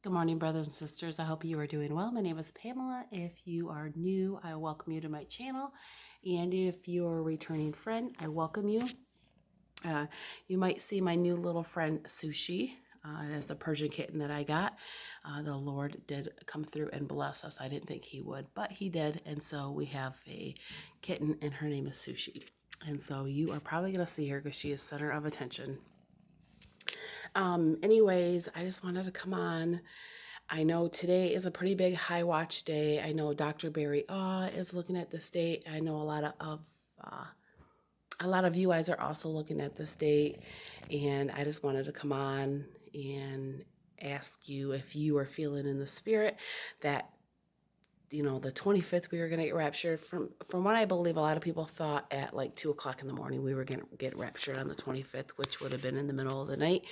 Good morning, brothers and sisters. I hope you are doing well. My name is Pamela. If you are new, I welcome you to my channel. And if you're a returning friend, I welcome you. You might see my new little friend, Sushi. It is the Persian kitten that I got. The Lord did come through and bless us. I didn't think he would, but he did. And so we have a kitten, and her name is Sushi. And so you are probably going to see her because she is center of attention. Anyways, I just wanted to come on. I know today is a pretty big high watch day. I know Dr. Barry is looking at this date. I know a lot of you guys are also looking at this date, and I just wanted to come on and ask you if you are feeling in the spirit that the 25th we were going to get raptured. From what I believe, a lot of people thought at like 2 o'clock in the morning we were going to get raptured on the 25th, which would have been in the middle of the night.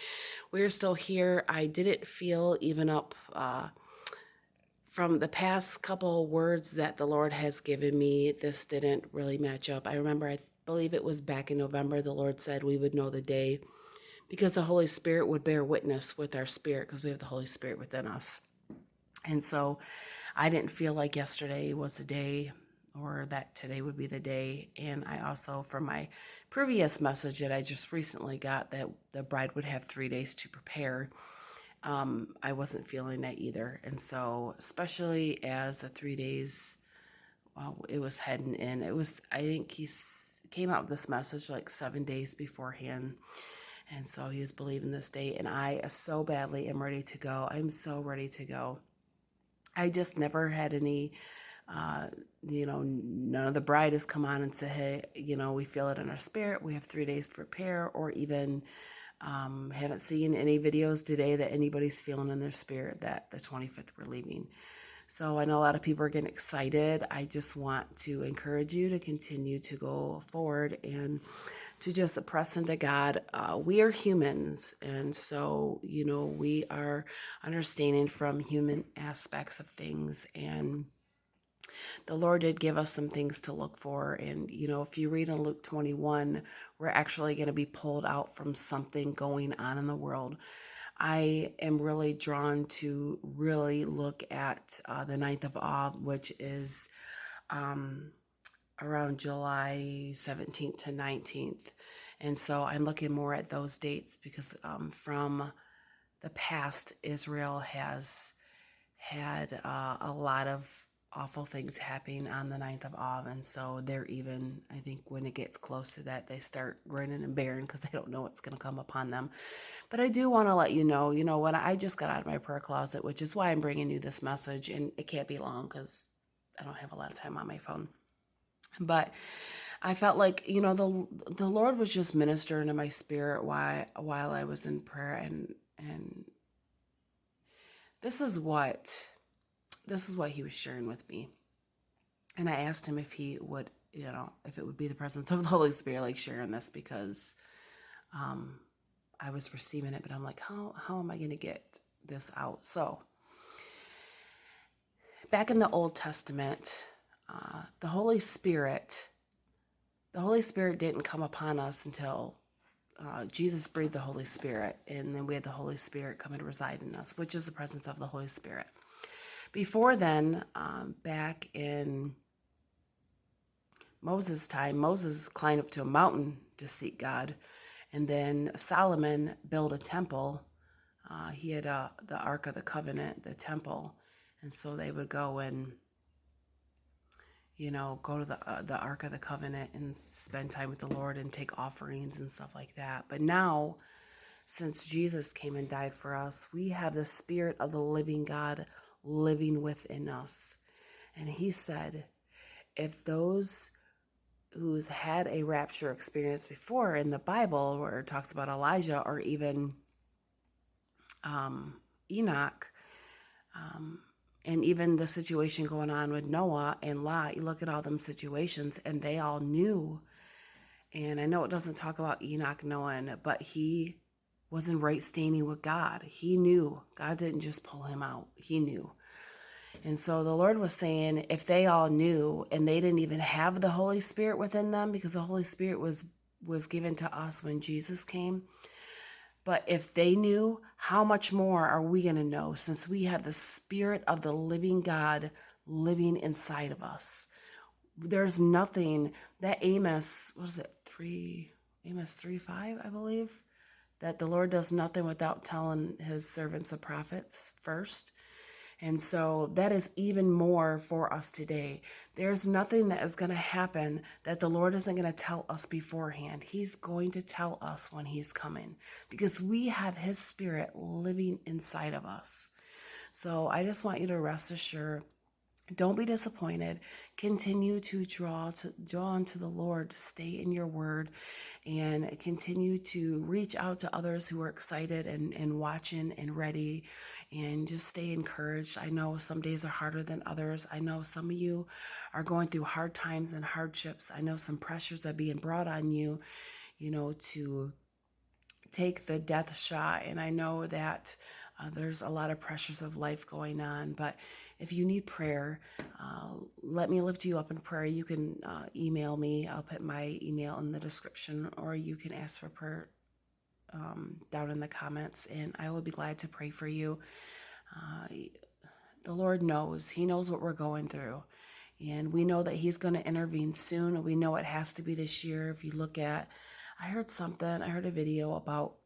We're still here. I didn't feel even up from the past couple words that the Lord has given me. This didn't really match up. I remember, I believe it was back in November, the Lord said we would know the day because the Holy Spirit would bear witness with our spirit, because we have the Holy Spirit within us. And so I didn't feel like yesterday was the day, or that today would be the day. And I also, from my previous message that I just recently got, that the bride would have 3 days to prepare, I wasn't feeling that either. And so, especially as the 3 days, it was heading in, I think came out with this message like 7 days beforehand. And so he was believing this date, and I so badly am ready to go. I'm so ready to go. I just never had any, none of the bride has come on and said, hey, we feel it in our spirit. We have 3 days to prepare, or even haven't seen any videos today that anybody's feeling in their spirit that the 25th we're leaving. So I know a lot of people are getting excited. I just want to encourage you to continue to go forward and to just press into God. We are humans, and so, we are understanding from human aspects of things, and the Lord did give us some things to look for. And, if you read in Luke 21, we're actually going to be pulled out from something going on in the world. I am really drawn to really look at the 9th of Av, which is around July 17th to 19th. And so I'm looking more at those dates because from the past, Israel has had a lot of awful things happening on the 9th of Av. And so they're even, I think when it gets close to that, they start grinning and bearing because they don't know what's going to come upon them. But I do want to let you know, when I just got out of my prayer closet, which is why I'm bringing you this message, and it can't be long because I don't have a lot of time on my phone. But I felt like, the Lord was just ministering to my spirit while I was in prayer, and this is what he was sharing with me. And I asked him if he would, if it would be the presence of the Holy Spirit, like sharing this, because I was receiving it, but I'm like, how am I going to get this out? So back in the Old Testament, the Holy Spirit didn't come upon us until Jesus breathed the Holy Spirit, and then we had the Holy Spirit come and reside in us, which is the presence of the Holy Spirit. Before then, back in Moses' time, Moses climbed up to a mountain to seek God, and then Solomon built a temple. He had the Ark of the Covenant, the temple, and so they would go and go to the Ark of the Covenant and spend time with the Lord and take offerings and stuff like that. But now, since Jesus came and died for us, we have the Spirit of the living God living within us. And he said, if those who's had a rapture experience before in the Bible, where it talks about Elijah or even Enoch, and even the situation going on with Noah and Lot, you look at all them situations and they all knew. And I know it doesn't talk about Enoch knowing, but he was in right standing with God. He knew. God didn't just pull him out. He knew. And so the Lord was saying, if they all knew and they didn't even have the Holy Spirit within them, because the Holy Spirit was given to us when Jesus came, but if they knew, how much more are we going to know since we have the Spirit of the living God living inside of us? There's nothing that Amos, what is it, 3:5, I believe, that the Lord does nothing without telling his servants and prophets first. And so that is even more for us today. There's nothing that is going to happen that the Lord isn't going to tell us beforehand. He's going to tell us when he's coming because we have his Spirit living inside of us. So I just want you to rest assured. Don't be disappointed. Continue to draw unto the Lord. Stay in your word and continue to reach out to others who are excited and watching and ready, and just stay encouraged. I know some days are harder than others. I know some of you are going through hard times and hardships. I know some pressures are being brought on you, to take the death shot. And I know that there's a lot of pressures of life going on. But if you need prayer, let me lift you up in prayer. You can email me. I'll put my email in the description, or you can ask for prayer down in the comments, and I will be glad to pray for you. The Lord knows. He knows what we're going through. And we know that he's going to intervene soon. And we know it has to be this year. If you look at, I heard a video about,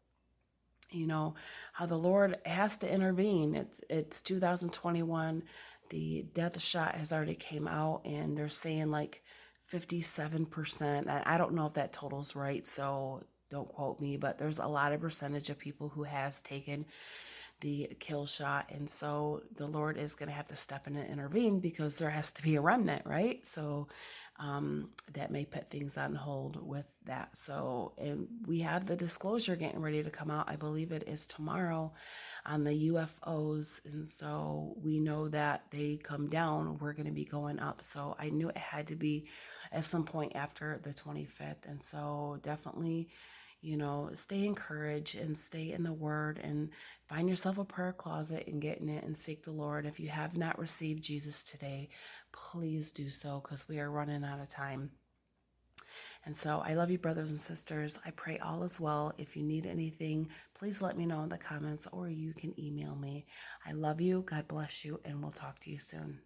how the Lord has to intervene. It's 2021. The death shot has already came out, and they're saying like 57%. I don't know if that total's right, so don't quote me, but there's a lot of percentage of people who has taken the kill shot. And so the Lord is going to have to step in and intervene because there has to be a remnant, right? So that may put things on hold with that. So, and we have the disclosure getting ready to come out. I believe it is tomorrow on the UFOs. And so we know that they come down, we're going to be going up. So I knew it had to be at some point after the 25th. And so definitely, stay encouraged and stay in the word and find yourself a prayer closet and get in it and seek the Lord. If you have not received Jesus today, please do so because we are running out of time. And so I love you, brothers and sisters. I pray all is well. If you need anything, please let me know in the comments or you can email me. I love you. God bless you, and we'll talk to you soon.